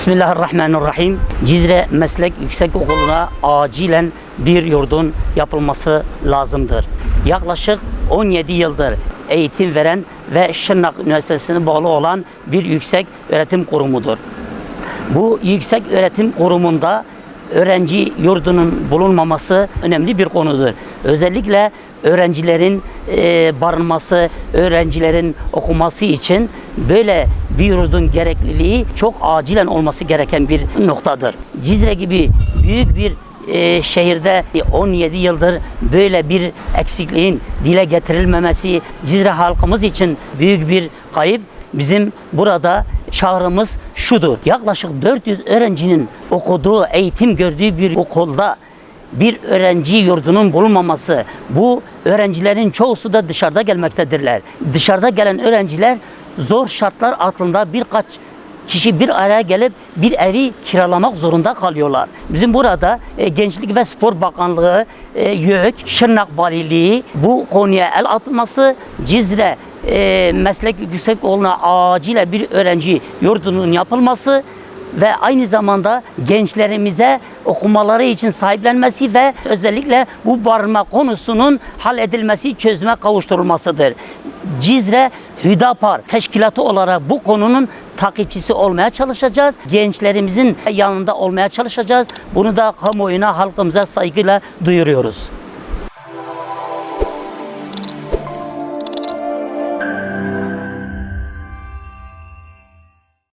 Bismillahirrahmanirrahim. Cizre Meslek Yüksekokulu'na acilen bir yurdun yapılması lazımdır. Yaklaşık 17 yıldır eğitim veren ve Şırnak Üniversitesi'ne bağlı olan bir yüksek öğretim kurumudur. Bu yüksek öğretim kurumunda öğrenci yurdunun bulunmaması önemli bir konudur. Özellikle öğrencilerin barınması, öğrencilerin okuması için böyle bir yurdun gerekliliği çok acilen olması gereken bir noktadır. Cizre gibi büyük bir şehirde 17 yıldır böyle bir eksikliğin dile getirilmemesi Cizre halkımız için büyük bir kayıp. Bizim burada çağrımız şudur: yaklaşık 400 öğrencinin okuduğu, eğitim gördüğü bir okulda bir öğrenci yurdunun bulunmaması, bu öğrencilerin çoğusu da dışarıda gelmektedirler. Dışarıda gelen öğrenciler zor şartlar altında birkaç kişi bir araya gelip bir evi kiralamak zorunda kalıyorlar. Bizim burada Gençlik ve Spor Bakanlığı, YÖK, Şırnak Valiliği bu konuya el atması, Cizre Meslek Yüksekokulu'na acilen bir öğrenci yurdunun yapılması ve aynı zamanda gençlerimize okumaları için sahiplenmesi ve özellikle bu barınma konusunun halledilmesi, çözüme kavuşturulmasıdır. Cizre Hüdapar Teşkilatı olarak bu konunun takipçisi olmaya çalışacağız. Gençlerimizin yanında olmaya çalışacağız. Bunu da kamuoyuna, halkımıza saygıyla duyuruyoruz.